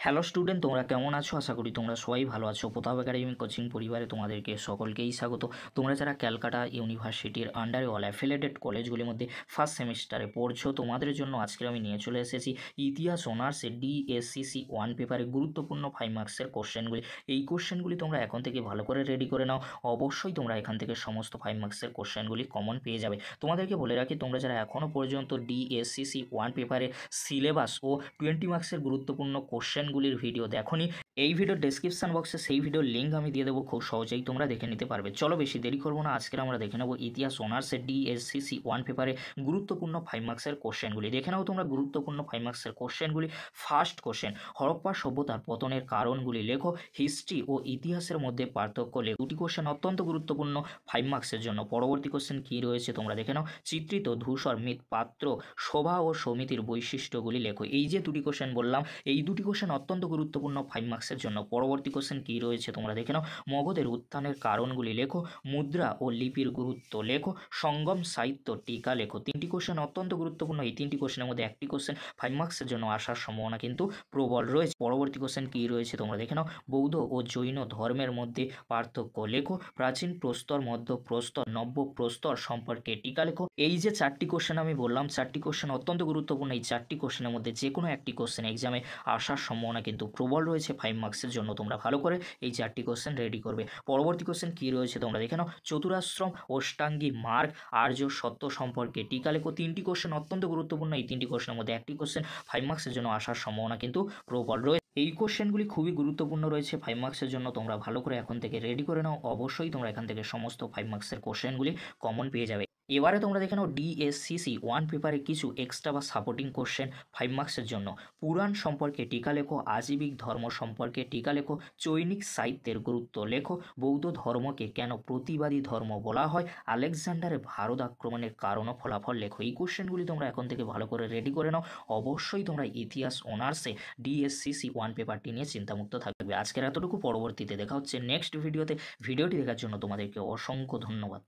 Hello student, তোমরা কেমন আছো? আশা করি তোমরা সবাই ভালো আছো। প্রতাপ একাডেমি কোচিং পরিবারে তোমাদেরকে সকলকেই স্বাগত। তোমরা যারা ক্যালকাটা ইউনিভার্সিটির আন্ডারে অল অ্যাফিলিয়েটেড কলেজগুলির মধ্যে ফার্স্ট সেমিস্টারে পড়ছো, তোমাদের জন্য আজকে আমি নিয়ে চলে এসেছি ইতিহাস অনার্সে ডিএসসিসি 1 পেপারে গুরুত্বপূর্ণ 5 মার্কসের কোশ্চেনগুলি। এই কোশ্চেনগুলি তোমরা এখন থেকে ভালো করে রেডি করে নাও। অবশ্যই তোমরা এখান থেকে সমস্ত 5 মার্কসের কোশ্চেনগুলি কমন পেয়ে যাবে। তোমাদেরকে বলে রাখি, তোমরা যারা এখনও পর্যন্ত ডিএসসিসি 1 পেপারে সিলেবাস ও 20 মার্কসের গুরুত্বপূর্ণ কোশ্চেনগুলির ভিডিও দেখোনি, এই ভিডিও ডেসক্রিপশন বক্সে সেই ভিডিওর লিঙ্ক আমি দিয়ে দেবো, খুব সহজেই তোমরা দেখে নিতে পারবে। চলো বেশি দেরি করবো না, আজকে আমরা দেখে নেবো ইতিহাস অনার্সের ডিএসসিসি 1 পেপারে গুরুত্বপূর্ণ 5 মার্কসের কোশ্চেনগুলি। দেখে নাও তোমরা গুরুত্বপূর্ণ 5 মার্কসের কোশ্চেনগুলি। ফার্স্ট কোশ্চেন, হরপ্পা সভ্যতার পতনের কারণগুলি লেখো। হিস্ট্রি ও ইতিহাসের মধ্যে পার্থক্য লেখো। দুটি কোশ্চেন অত্যন্ত গুরুত্বপূর্ণ 5 মার্কসের জন্য। পরবর্তী কোশ্চেন কী রয়েছে তোমরা দেখে নাও। চিত্রিত ধূসর মৃৎপাত্র শোভা ও সমিতির বৈশিষ্ট্যগুলি লেখো। এই যে দুটি কোশ্চেন বললাম, এই দুটি কোশ্চেন অত্যন্ত গুরুত্বপূর্ণ 5 মার্কসের জন্য। পরবর্তী কোশ্চেন কী রয়েছে তোমরা দেখে নাও। মগধের উত্থানের কারণগুলি লেখো। মুদ্রা ও লিপির গুরুত্ব লেখো। সঙ্গম সাহিত্য টিকা লেখো। তিনটি কোশ্চেন অত্যন্ত গুরুত্বপূর্ণ। এই তিনটি কোশ্চেনের মধ্যে একটি কোশ্চেন 5 মার্কসের জন্য আসার সম্ভাবনা কিন্তু প্রবল রয়েছে। পরবর্তী কোশ্চেন কী রয়েছে তোমরা দেখে নাও। বৌদ্ধ ও জৈন ধর্মের মধ্যে পার্থক্য লেখো। প্রাচীন প্রস্তর, মধ্য প্রস্তর, নব্য প্রস্তর সম্পর্কে টিকা লেখো। এই যে চারটি কোশ্চেন আমি বললাম, চারটি কোশ্চেন অত্যন্ত গুরুত্বপূর্ণ। এই চারটি কোশ্চেনের মধ্যে যে কোনো একটি কোশ্চেন এক্সামে আসার সম্ভাবনা কিন্তু প্রবল রয়েছে 5 মার্কসের জন্য। তোমরা ভালো করে এই চারটি কোশ্চেন রেডি করবে। পরবর্তী কোশ্চেন কী রয়েছে তোমরা দেখে নাও। চতুরাশ্রম, অষ্টাঙ্গী মার্গ, আর্য সত্য সম্পর্কে টিকা লেখো। তিনটি কোশ্চেন অত্যন্ত গুরুত্বপূর্ণ। এই তিনটি কোশ্চেনের মধ্যে একটি কোশ্চেন 5 মার্কসের জন্য আসার সম্ভাবনা কিন্তু প্রবল রয়েছে। এই কোশ্চেনগুলি খুবই গুরুত্বপূর্ণ রয়েছে 5 মার্কসের জন্য। তোমরা ভালো করে এখন থেকে রেডি করে নাও। অবশ্যই তোমরা এখান থেকে সমস্ত 5 মার্কসের কোশ্চেনগুলি কমন পেয়ে যাবে। এবারে তোমরা দেখে নাও ডিএসসিসি 1 পেপারে কিছু এক্সট্রা বা সাপোর্টিং কোশ্চেন 5 মার্কসের জন্য। পুরাণ সম্পর্কে টিকা লেখো। আজীবিক ধর্ম সম্পর্কে টিকা লেখো। চৈনিক সাহিত্যের গুরুত্ব লেখো। বৌদ্ধ ধর্মকে কেন প্রতিবাদী ধর্ম বলা হয়। আলেকজান্ডারের ভারত আক্রমণের কারণ ও ফলাফল লেখো। এই কোশ্চেনগুলি তোমরা এখন থেকে ভালো করে রেডি করে নাও। অবশ্যই তোমরা ইতিহাস অনার্সে ডিএসসিসি 1 পেপারটি নিয়ে চিন্তামুক্ত থাকবে। আজকের এতটুকু, পরবর্তীতে দেখা হচ্ছে নেক্সট ভিডিওতে। ভিডিওটি দেখার জন্য তোমাদেরকে অসংখ্য ধন্যবাদ।